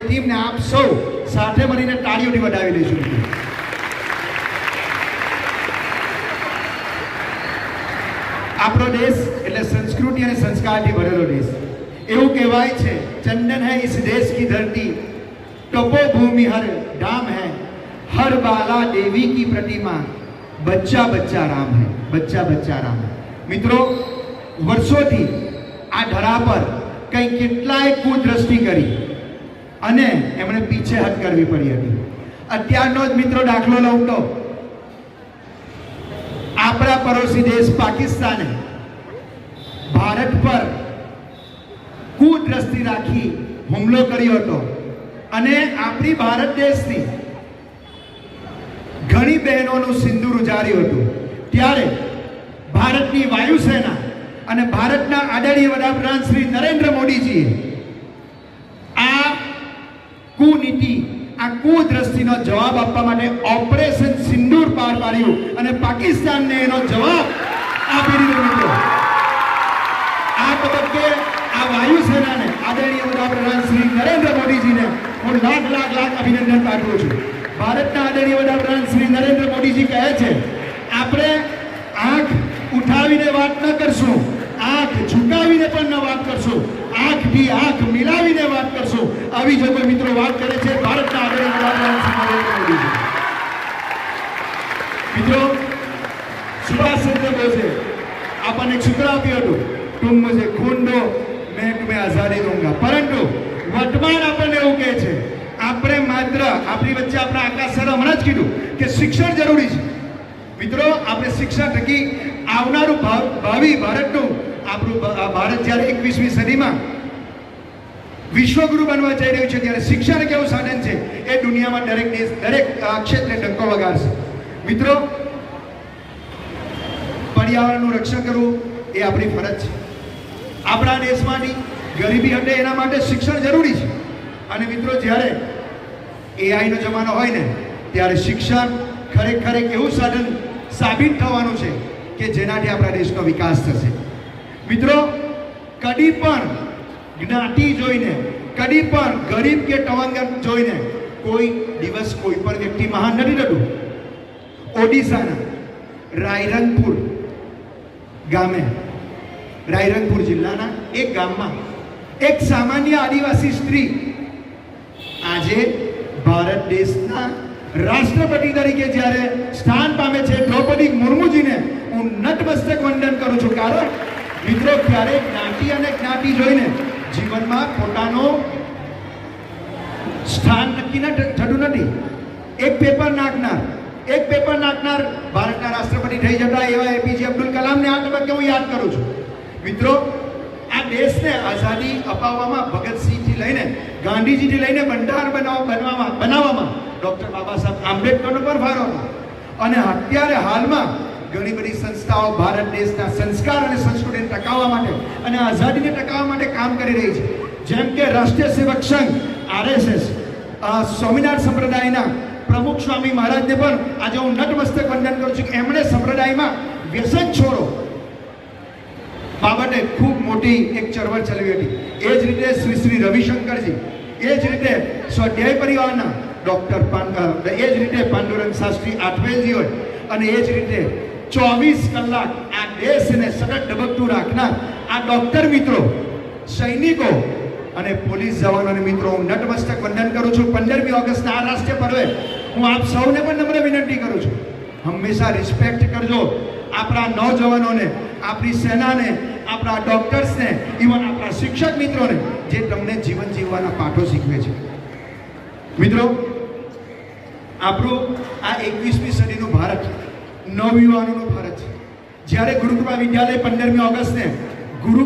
ટીમને આપ સૌ સાથે મળીને તાળીઓથી વધાવી લઈશું. આપણો દેશ એટલે સંસ્કૃતિ અને સંસ્કારથી ભરેલો દેશ. એવું કહેવાય છે, ચંદન હૈ ઇસ દેશ કી ધરતી, તપોભૂમિ હર धाम है, हर बाला देवी की प्रतिमा, बच्चा बच्चा राम है, बच्चा बच्चा राम है. મિત્રો, વર્ષોથી આ ધરા પર કંઈ કેટલાય કુદ્રષ્ટિ કરી અને એમણે પીછેહટ કરવી પડી હતી. અત્યારનો જ મિત્રો દાખલો લઉં તો આપણા પડોશી દેશ પાકિસ્તાને ભારત પર કુદ્રષ્ટિ રાખી હુમલો કર્યો હતો અને આપણી ભારત દેશની ઘણી બહેનોનું સિંદૂર ઉજાર્યું હતું. ત્યારે ભારતની વાયુસેના અને ભારતના આદરણીય વડાપ્રધાન શ્રી નરેન્દ્ર મોદીજીએ આ કુનીતિ, આ કુદ્રષ્ટિનો જવાબ આપવા માટે ઓપરેશન સિંદૂર પાર પાડ્યું અને પાકિસ્તાનને એનો જવાબ આપી દીધો. મિત્રો, આ તબક્કે આ વાયુસેનાને, આદરણીય વડાપ્રધાન શ્રી નરેન્દ્ર મોદીજીને હું લાખ લાખ લાખ અભિનંદન પાઠવું છું. ભારતના આદરણીય વડાપ્રધાન શ્રી નરેન્દ્ર મોદીજી કહે છે, આપણે આંખ ઉઠાવીને વાત ન કરશું, આંખ ઝુકાવીને પણ ન વાત કરશું, આંખથી આંખ મિલાવીને વાત કરશું. આવી જો કોઈ મિત્રો વાત કરે છે ભારતના આદરણીય વડાપ્રધાન શ્રી નરેન્દ્ર મોદીજી. મિત્રો, સુભાષચંદ્ર બોઝે આપણને એક સૂત્ર આપ્યું હતું, તુમ મુझे खून दो मैं तुम्हें आजादी दूंगा. પરંતુ વર્તમાન આપણને એવું કહે છે, આપણે માત્ર આપણી વચ્ચે આપણા આકાશ સર હમણાં જ કીધું કે શિક્ષણ જરૂરી છે. મિત્રો, આપણે શિક્ષણ થકી આવનારું ભાવિ ભારતનું, આપણું ભારત જ્યારે 21મી સદીમાં વિશ્વગુરુ બનવા જઈ રહ્યું છે ત્યારે શિક્ષણ એક એવું સાધન છે એ દુનિયામાં દરેક દેશ, દરેક ક્ષેત્રે ડંકો વગાડશે. મિત્રો, પર્યાવરણનું રક્ષણ કરવું એ આપણી ફરજ છે. આપણા દેશમાંથી ગરીબી હટે એના માટે શિક્ષણ જરૂરી છે. અને મિત્રો, જ્યારે એઆઈનો જમાનો હોય ને ત્યારે શિક્ષણ ખરેખર એક એવું સાધન સાબિત થવાનું છે કે જેનાથી આપણા દેશનો વિકાસ થશે. મિત્રો, કદી પણ જ્ઞાતિ જોઈને, કદી પણ ગરીબ કે તવંગર જોઈને કોઈ દિવસ કોઈ પણ વ્યક્તિ મહાન નથી થતું. ઓડિશાના રાયરંગપુર ગામે, રાયરંગપુર જિલ્લાના એક ગામમાં એક સામાન્ય આદિવાસી સ્ત્રી આજે ભારત દેશના રાષ્ટ્રપતિ તરીકે જ્યારે સ્થાન પામે છે, દ્રૌપદી મુર્મુજીને હું નતમસ્તક વંદન કરું છું. કારણ મિત્રો, ક્યારેક જ્ઞાતિ અને જ્ઞાતિ જોઈને જીવનમાં પોતાનું સ્થાન નક્કી થતું નથી. એક પેપર નાખનાર ભારતના રાષ્ટ્રપતિ થઈ જતા એવા એપીજે અબ્દુલ કલામને આ તબક્કે હું યાદ કરું છું. મિત્રો, આ દેશને આઝાદી અપાવવામાં ભગતસિંહથી લઈને ગાંધીજીથી લઈને બંધારણ બનાવવામાં ડૉક્ટર બાબા સાહેબ આંબેડકરનો પણ ફાળો હતો. અને અત્યારે હાલમાં ઘણી બધી સંસ્થાઓ ભારત દેશના સંસ્કાર અને સંસ્કૃતિને ટકાવવા માટે અને આઝાદીને ટકાવવા માટે કામ કરી રહી છે. જેમ કે રાષ્ટ્રીય સેવક સંઘ RSS, સ્વામિનારાયણ સંપ્રદાયના પ્રમુખ સ્વામી મહારાજને પણ આજે હું નતમસ્તક વંદન કરું છું કે એમણે સંપ્રદાયમાં વ્યસન છોડો બાબતે ખૂબ મોટી એક ચળવળ ચલાવી હતી. એ જ રીતે શ્રી રવિશંકરજી, એ જ રીતે સ્વાધ્યાય પરિવારના ડૉક્ટર એ જ રીતે પાંડુરંગ શાસ્ત્રી આઠવેલજી હોય અને એ જ રીતે 24 કલાક આ દેશને સતત ધબકતું રાખનાર આ ડૉક્ટર મિત્રો, સૈનિકો અને પોલીસ જવાનોને મિત્રો હું નતમસ્તક વંદન કરું છું. 15મી ઓગસ્ટના આ રાષ્ટ્રીય પર્વે હું આપ સૌને પણ નમ્ર વિનંતી કરું છું, હંમેશા રિસ્પેક્ટ કરજો આપણા નૌજવાનોને, આપણી સેનાને, આપણા ડૉક્ટર્સને, ઇવન આપણા શિક્ષક મિત્રોને જે તમને જીવન જીવવાના પાઠો શીખવે છે. મિત્રો, આપણું આ 21મી સદીનું ભારત નવયુવાનોનું ભારત છે. જ્યારે ગુરુકૃપા વિદ્યાલય 15મી ઓગસ્ટને ગુરુ